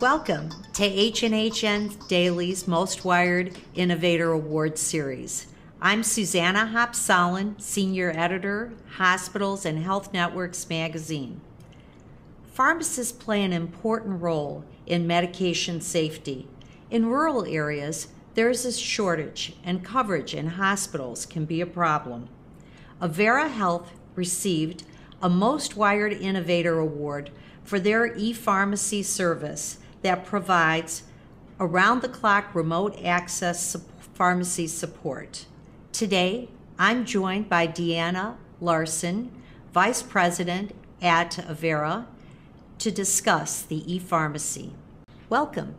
Welcome to H&HN Daily's Most Wired Innovator Award Series. I'm Suzanna Hopsolin, Senior Editor, Hospitals and Health Networks magazine. Pharmacists play an important role in medication safety. In rural areas, there is a shortage, and coverage in hospitals can be a problem. Avera Health received a Most Wired Innovator Award for their epharmacy service that provides around-the-clock remote access pharmacy support. Today, I'm joined by Deanna Larson, Vice President at Avera, to discuss the epharmacy. Welcome,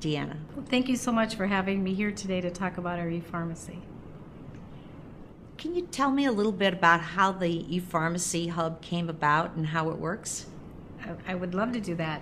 Deanna. Well, thank you so much for having me here today to talk about our epharmacy. Can you tell me a little bit about how the ePharmacy Hub came about and how it works? I would love to do that.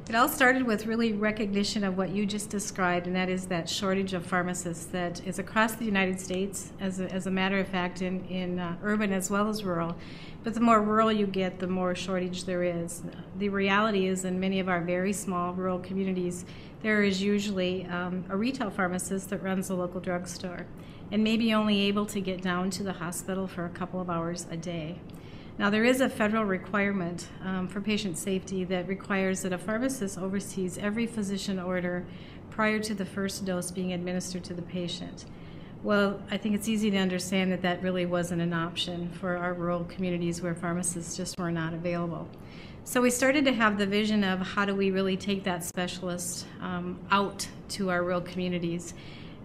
It all started with really recognition of what you just described, and that is that shortage of pharmacists that is across the United States, as a matter of fact, in urban as well as rural. But the more rural you get, the more shortage there is. The reality is, in many of our very small rural communities, there is usually a retail pharmacist that runs a local drugstore and maybe only able to get down to the hospital for a couple of hours a day. Now, there is a federal requirement for patient safety that requires that a pharmacist oversees every physician order prior to the first dose being administered to the patient. Well, I think it's easy to understand that that really wasn't an option for our rural communities where pharmacists just were not available. So we started to have the vision of how do we really take that specialist out to our rural communities,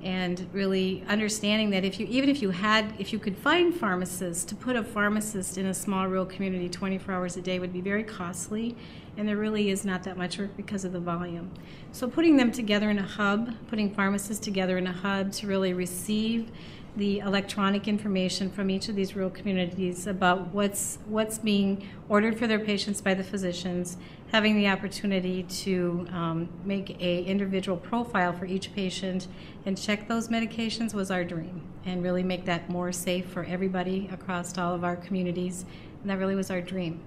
and really understanding that if you could find pharmacists, to put a pharmacist in a small rural community 24 hours a day would be very costly, and there really is not that much work because of the volume. So putting them together in a hub, putting pharmacists together in a hub to really receive the electronic information from each of these rural communities about what's being ordered for their patients by the physicians, having the opportunity to make an individual profile for each patient and check those medications was our dream, and really make that more safe for everybody across all of our communities, and that really was our dream.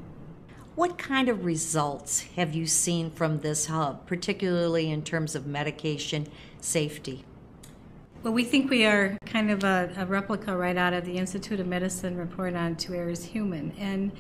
What kind of results have you seen from this hub, particularly in terms of medication safety? Well, we think we are kind of a replica right out of the Institute of Medicine report on To Err is Human. And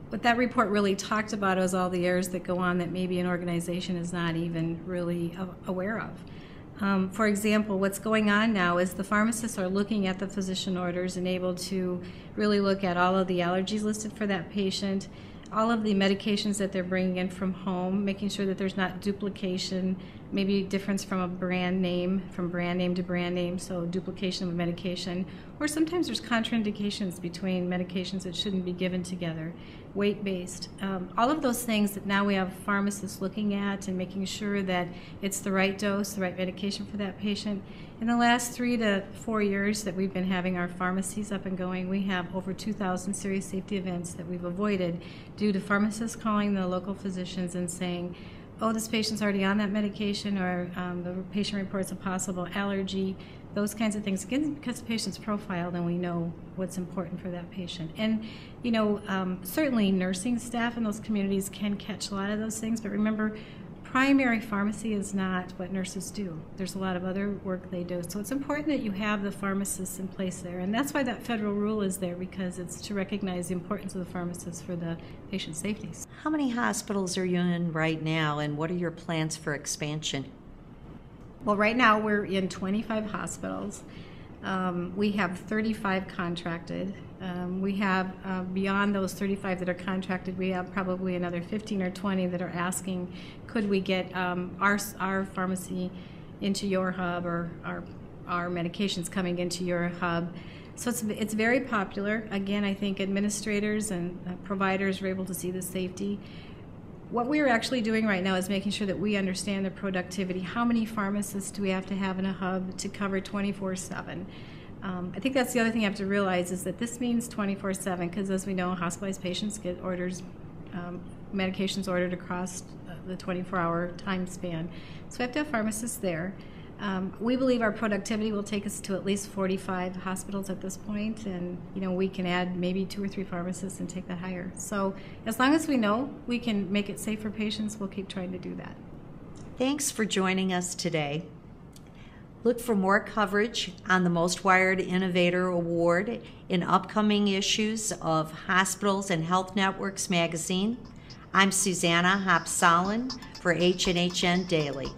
what that report really talked about was all the errors that go on that maybe an organization is not even really aware of. For example, what's going on now is the pharmacists are looking at the physician orders and able to really look at all of the allergies listed for that patient, all of the medications that they're bringing in from home, making sure that there's not duplication, maybe difference from a brand name, from brand name to brand name, so duplication of a medication. Or sometimes there's contraindications between medications that shouldn't be given together, weight-based. All of those things that now we have pharmacists looking at and making sure that it's the right dose, the right medication for that patient. In the last 3 to 4 years that we've been having our pharmacies up and going, we have over 2,000 serious safety events that we've avoided due to pharmacists calling the local physicians and saying, oh, this patient's already on that medication, or the patient reports a possible allergy, those kinds of things. Again, because the patient's profiled and we know what's important for that patient. And, certainly nursing staff in those communities can catch a lot of those things, but remember, primary pharmacy is not what nurses do. There's a lot of other work they do. So it's important that you have the pharmacists in place there. And that's why that federal rule is there, because it's to recognize the importance of the pharmacists for the patient safety. How many hospitals are you in right now, and what are your plans for expansion? Well, right now we're in 25 hospitals. We have 35 contracted. We have, beyond those 35 that are contracted, we have probably another 15 or 20 that are asking, could we get our pharmacy into your hub, or our medications coming into your hub. So it's very popular. Again, I think administrators and providers are able to see the safety. What we're actually doing right now is making sure that we understand the productivity. How many pharmacists do we have to have in a hub to cover 24/7? I think that's the other thing you have to realize, is that this means 24/7, because as we know, hospitalized patients get medications ordered across the 24-hour time span. So we have to have pharmacists there. We believe our productivity will take us to at least 45 hospitals at this point, and we can add maybe 2 or 3 pharmacists and take that higher. So as long as we know we can make it safe for patients, we'll keep trying to do that. Thanks for joining us today. Look for more coverage on the Most Wired Innovator Award in upcoming issues of Hospitals and Health Networks magazine. I'm Suzanna.Deanna.EDIT for H&HN Daily.